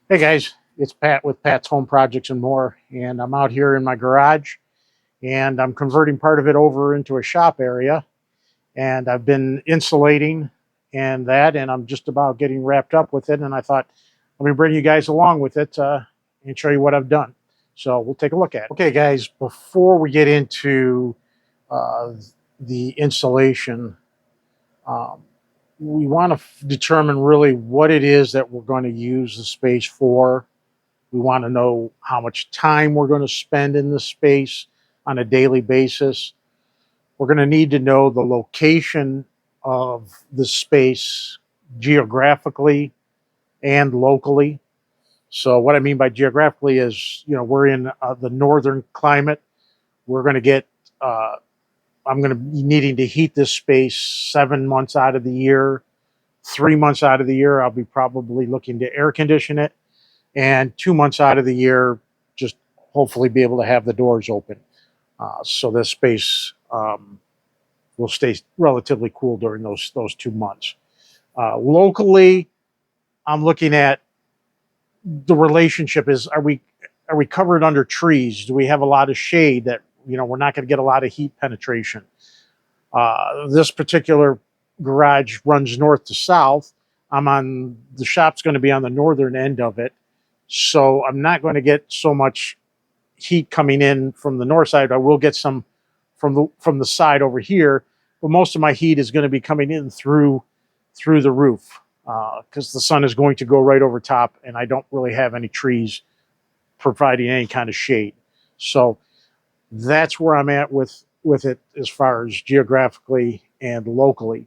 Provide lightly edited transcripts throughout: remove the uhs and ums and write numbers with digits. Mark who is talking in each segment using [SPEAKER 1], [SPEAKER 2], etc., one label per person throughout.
[SPEAKER 1] Hey guys, it's Pat with Pat's Home Projects and More, and I'm out here in my garage and I'm converting part of it over into a shop area. And I've been insulating and I'm just about getting wrapped up with it. And I thought, let me bring you guys along with it and show you what I've done. So we'll take a look at it. Okay, guys, before we get into uh, the insulation, um, we want to determine really what it is that we're going to use the space for. We want to know how much time we're going to spend in the space on a daily basis. We're going to need to know the location of the space geographically and locally. So, what I mean by geographically is, we're in the northern climate. We're going to get, I'm going to be needing to heat this space 7 months out of the year. 3 months out of the year, I'll be probably looking to air condition it, and 2 months out of the year, just hopefully be able to have the doors open. So this space will stay relatively cool during those 2 months. Locally, I'm looking at the relationship is are we covered under trees? Do we have a lot of shade that we're not going to get a lot of heat penetration? This particular garage runs north to south. The shop's going to be on the northern end of it, so I'm not going to get so much heat coming in from the north side. I will get some from the side over here, but most of my heat is going to be coming in through the roof because the sun is going to go right over top, and I don't really have any trees providing any kind of shade. So that's where I'm at with it as far as geographically and locally.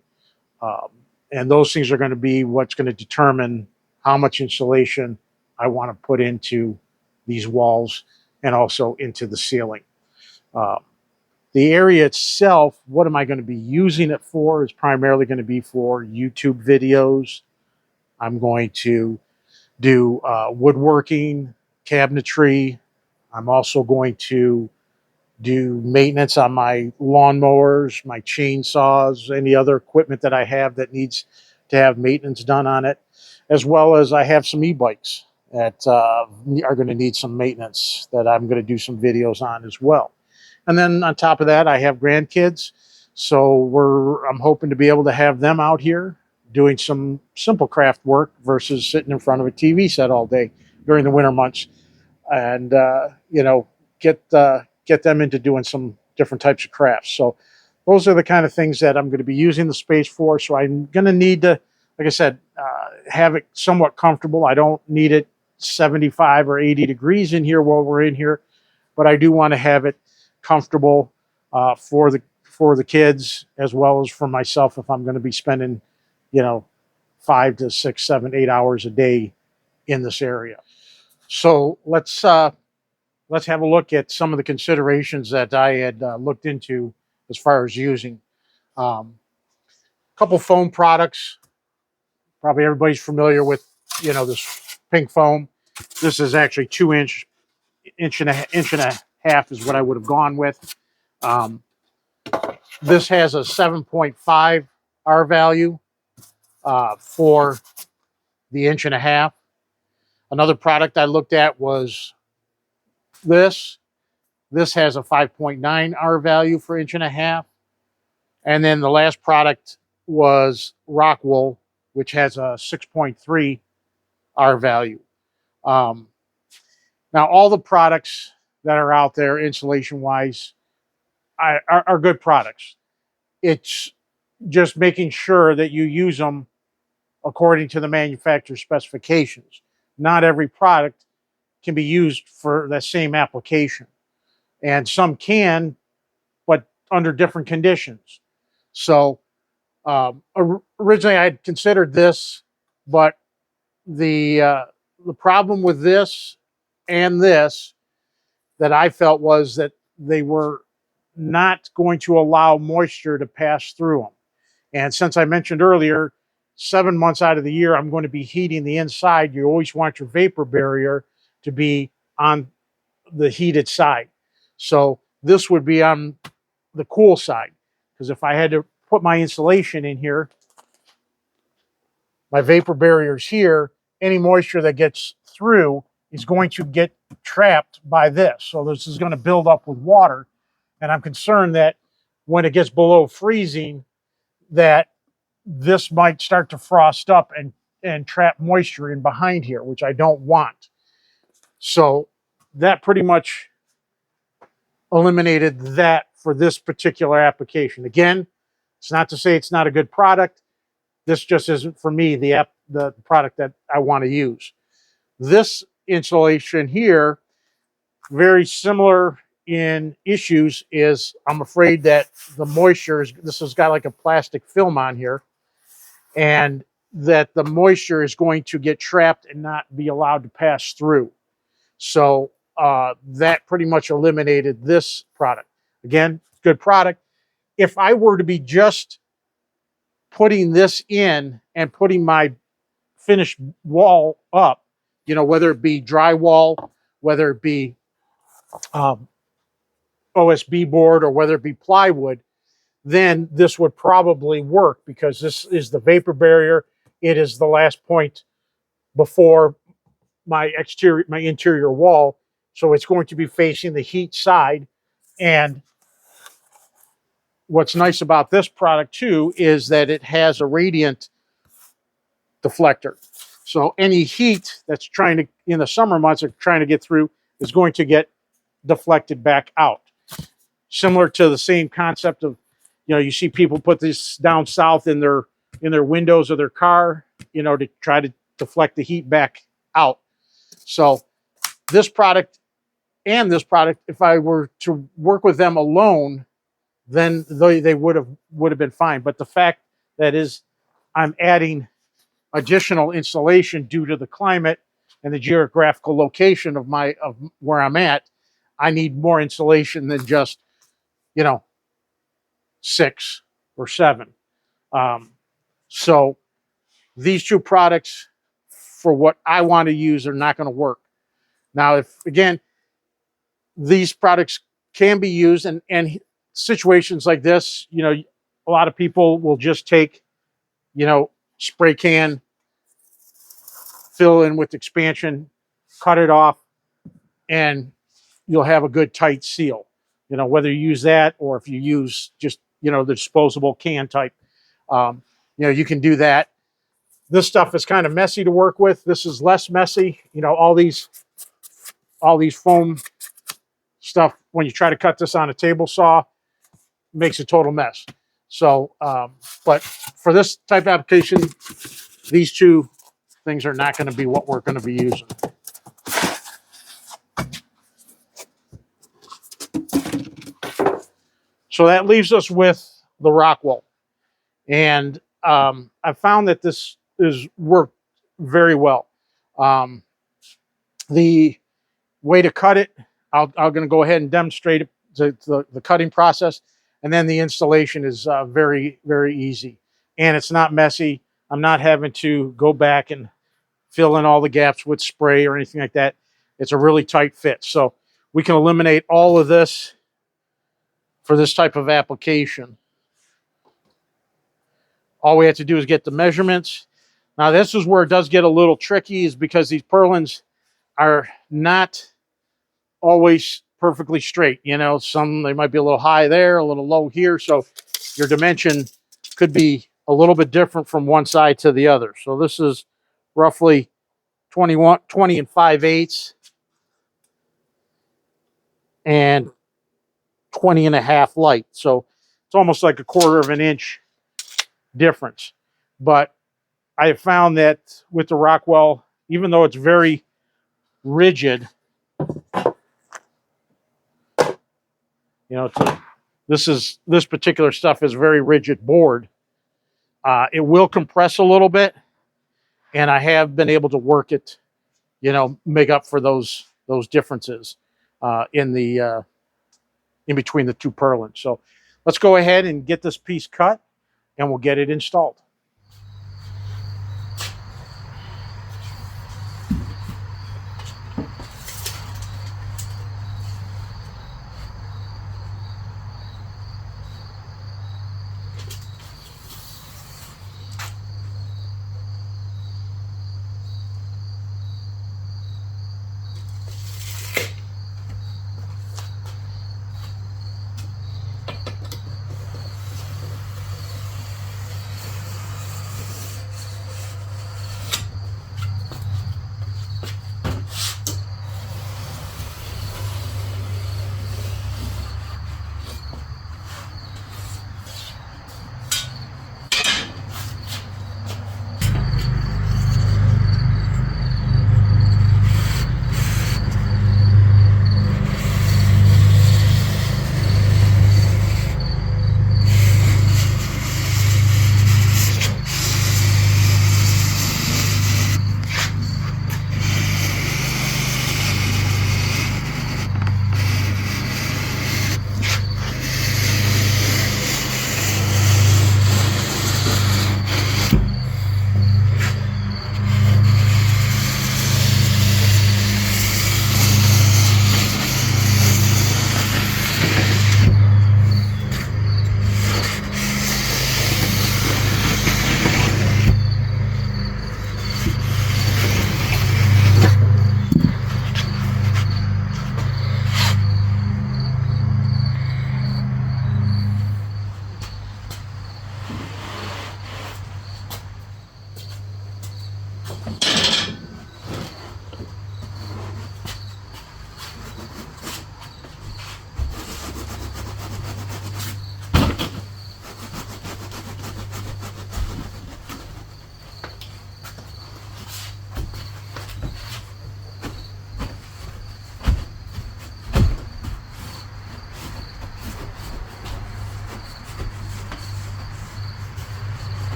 [SPEAKER 1] Um, and those things are going to be what's going to determine how much insulation I want to put into these walls and also into the ceiling. Um, the area itself, what am I going to be using it for? Is primarily going to be for YouTube videos. I'm going to do woodworking, cabinetry. I'm also going to do maintenance on my lawnmowers, my chainsaws, any other equipment that I have that needs to have maintenance done on it, as well as I have some e-bikes that are going to need some maintenance that I'm going to do some videos on as well. And then on top of that, I have grandkids, so I'm hoping to be able to have them out here doing some simple craft work versus sitting in front of a TV set all day during the winter months, and get them into doing some different types of crafts. So those are the kind of things that I'm going to be using the space for. So I'm going to need to, like I said, have it somewhat comfortable. I don't need it 75 or 80 degrees in here while we're in here, but I do want to have it comfortable for the kids as well as for myself if I'm going to be spending, you know, 5 to 6, 7, 8 hours a day in this area. So let's have a look at some of the considerations that I had looked into as far as using. A couple foam products. Probably everybody's familiar with, this pink foam. This is actually 2 inch, inch and a half is what I would have gone with. Um, this has a 7.5 R value for the inch and a half. Another product I looked at was this. This has a 5.9 R value for inch and a half. And then the last product was Rockwool, which has a 6.3 R value. Um, Now, all the products that are out there, insulation wise, are good products. It's just making sure that you use them according to the manufacturer's specifications. Not every product can be used for the same application, and some can, but under different conditions. So, originally I had considered this, but the problem with this and this that I felt was that they were not going to allow moisture to pass through them. And since I mentioned earlier, 7 months out of the year, I'm going to be heating the inside. You always want your vapor barrier to be on the heated side. So this would be on the cool side. Because if I had to put my insulation in here, my vapor barrier is here, any moisture that gets through is going to get trapped by this. So this is going to build up with water. And I'm concerned that when it gets below freezing, that this might start to frost up and trap moisture in behind here, which I don't want. So that pretty much eliminated that for this particular application. Again, it's not to say it's not a good product. This just isn't for me the product that I want to use. This insulation here, very similar in issues, is I'm afraid that the moisture is, this has got like a plastic film on here, and that the moisture is going to get trapped and not be allowed to pass through. So that pretty much eliminated this product. Again, good product. If I were to be just putting this in and putting my finished wall up, you know, whether it be drywall, whether it be OSB board, or whether it be plywood, then this would probably work, because this is the vapor barrier. It is the last point before my interior wall. So it's going to be facing the heat side. And what's nice about this product too is that it has a radiant deflector. So any heat that's trying to, in the summer months, are trying to get through, is going to get deflected back out. Similar to the same concept of, you know, you see people put this down south in their windows of their car, you know, to try to deflect the heat back out. So this product and this product, if I were to work with them alone, then they would have been fine. But the fact that is, I'm adding additional insulation due to the climate and the geographical location of where I'm at. I need more insulation than just, you know, 6 or 7. So these two products, for what I want to use, are not going to work. Now, if again, these products can be used, and situations like this, you know, a lot of people will just take, you know, spray can, fill in with expansion, cut it off, and you'll have a good tight seal. You know, whether you use that or if you use just, you know, the disposable can type, you know, you can do that. This stuff is kind of messy to work with. This is less messy. You know, all these foam stuff, when you try to cut this on a table saw, makes a total mess. So, but for this type of application, these two things are not going to be what we're going to be using. So that leaves us with the Rockwell. And I found that this is worked very well. The way to cut it, I'm going to go ahead and demonstrate it, the cutting process, and then the installation is very, very easy, and it's not messy. I'm not having to go back and fill in all the gaps with spray or anything like that. It's a really tight fit, so we can eliminate all of this for this type of application. All we have to do is get the measurements. Now, this is where it does get a little tricky, is because these purlins are not always perfectly straight. You know, they might be a little high there, a little low here. So your dimension could be a little bit different from one side to the other. So this is roughly 20 and 5/8 and 20 and a half light. So it's almost like a 1/4 of an inch difference. But I have found that with the Rockwell, even though it's very rigid, you know, this particular stuff is very rigid board. It will compress a little bit, and I have been able to work it, you know, make up for those differences in between the two purlins. So let's go ahead and get this piece cut, and we'll get it installed.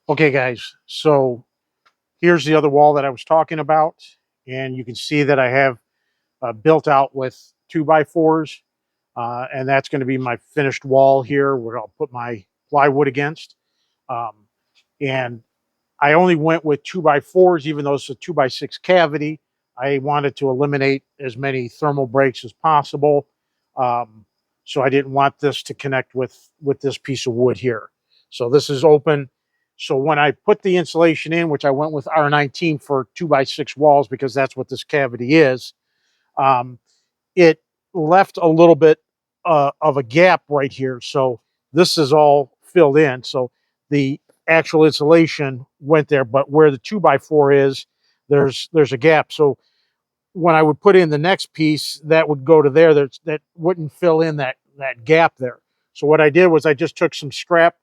[SPEAKER 1] Okay, guys, so here's the other wall that I was talking about, and you can see that I have built out with 2x4s, and that's going to be my finished wall here where I'll put my plywood against. Um, and I only went with 2x4s, even though it's a 2x6 cavity. I wanted to eliminate as many thermal breaks as possible. Um, so I didn't want this to connect with this piece of wood here. So this is open. So when I put the insulation in, which I went with R19 for 2x6 walls because that's what this cavity is, um, it left a little bit of a gap right here. So this is all filled in. So the actual insulation went there, but where the 2x4 is, there's a gap. So when I would put in the next piece, that would go to there. That wouldn't fill in that gap there. So what I did was I just took some scrap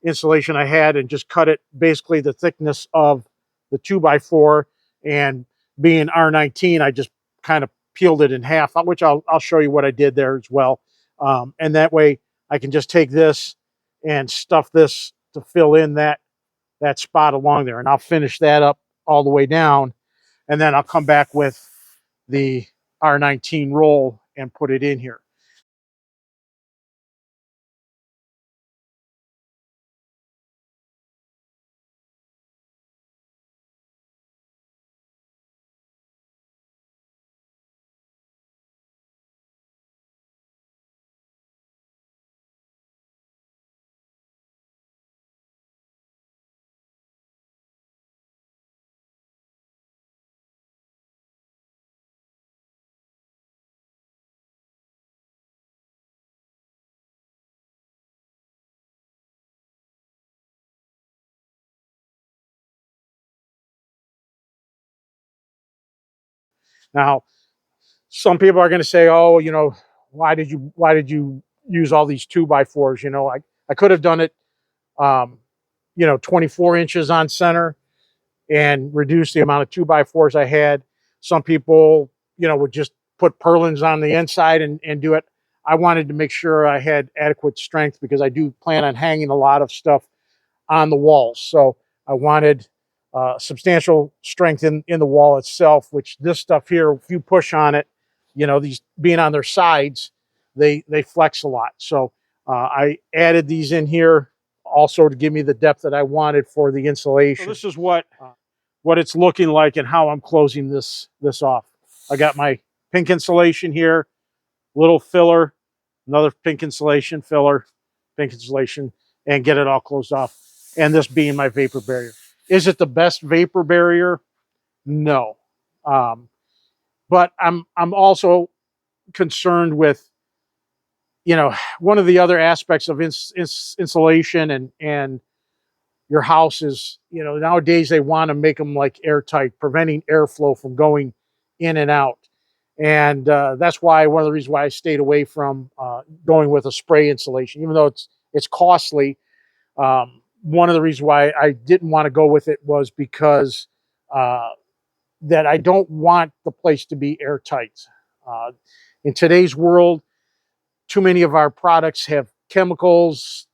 [SPEAKER 1] insulation I had and just cut it basically the thickness of the 2x4. And being R19, I just kind of peeled it in half, which I'll show you what I did there as well. And that way I can just take this and stuff this to fill in that spot along there. And I'll finish that up all the way down. And then I'll come back with the R19 roll and put it in here. Now, some people are going to say, "Oh, why did you use all these 2x4s?" I could have done it, um, 24 inches on center and reduce the amount of 2x4s I had. Some people, would just put purlins on the inside and do it. I wanted to make sure I had adequate strength because I do plan on hanging a lot of stuff on the walls. So I wanted substantial strength in the wall itself, which this stuff here, if you push on it, these being on their sides, they flex a lot. So I added these in here also to give me the depth that I wanted for the insulation. So this is what it's looking like and how I'm closing this off. I got my pink insulation here, little filler, another pink insulation, filler, pink insulation, and get it all closed off. And this being my vapor barrier. Is it the best vapor barrier? No. Um, but I'm also concerned with, one of the other aspects of insulation and your house is, nowadays they want to make them like airtight, preventing airflow from going in and out. And that's why one of the reasons why I stayed away from going with a spray insulation, even though it's costly. One of the reasons why I didn't want to go with it was because uh, that I don't want the place to be airtight. Uh, in today's world, too many of our products have chemicals,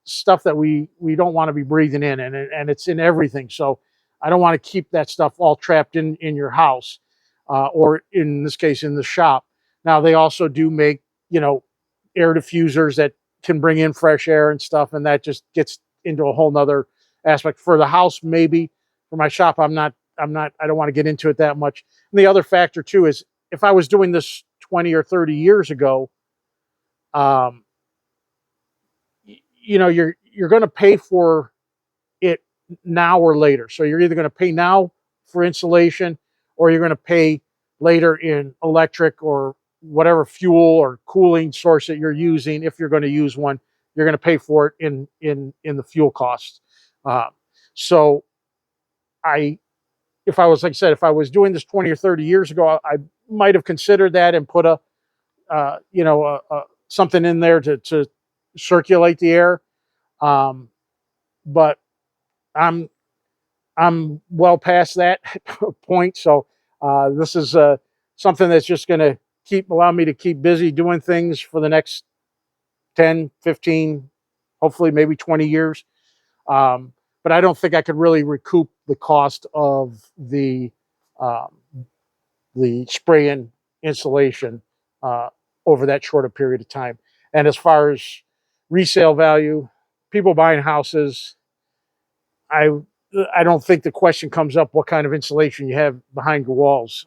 [SPEAKER 1] stuff that we don't want to be breathing in, and it's in everything. So I don't want to keep that stuff all trapped in your house, or in this case in the shop. Now they also do make air diffusers that can bring in fresh air and stuff, and that just gets into a whole nother aspect. For the house, maybe. For my shop, I don't want to get into it that much. And the other factor too is if I was doing this 20 or 30 years ago, um, you're going to pay for it now or later. So you're either going to pay now for insulation, or you're going to pay later in electric or whatever fuel or cooling source that you're using. If you're going to use one, you're going to pay for it in the fuel costs. Uh, so I, if I was, like I said, if I was doing this 20 or 30 years ago, I might have considered that and put something in there to circulate the air. Um, but I'm I'm well past that point. So this is something that's just going to allow me to keep busy doing things for the next 10, 15, hopefully maybe 20 years. Um, but I don't think I could really recoup the cost of um, the spray and insulation uh, over that shorter period of time. And as far as resale value, people buying houses, I I don't think the question comes up what kind of insulation you have behind your walls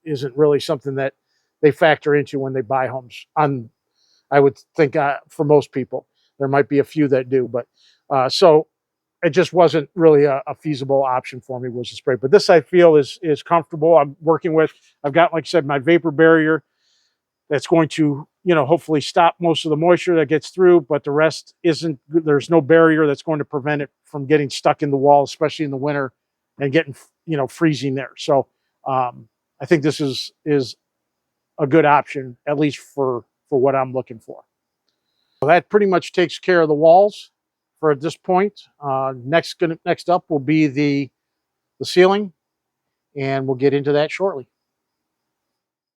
[SPEAKER 1] isn't really something that they factor into when they buy homes. I would think for most people, there might be a few that do, but so it just wasn't really a feasible option for me was the spray. But this I feel is comfortable. I'm working with. I've got, like I said, my vapor barrier that's going to, hopefully stop most of the moisture that gets through, but the rest isn't. There's no barrier that's going to prevent it from getting stuck in the wall, especially in the winter, and getting freezing there. So I think this is a good option, at least for what I'm looking for. So that pretty much takes care of the walls for at this point. Next up will be the ceiling, and we'll get into that shortly.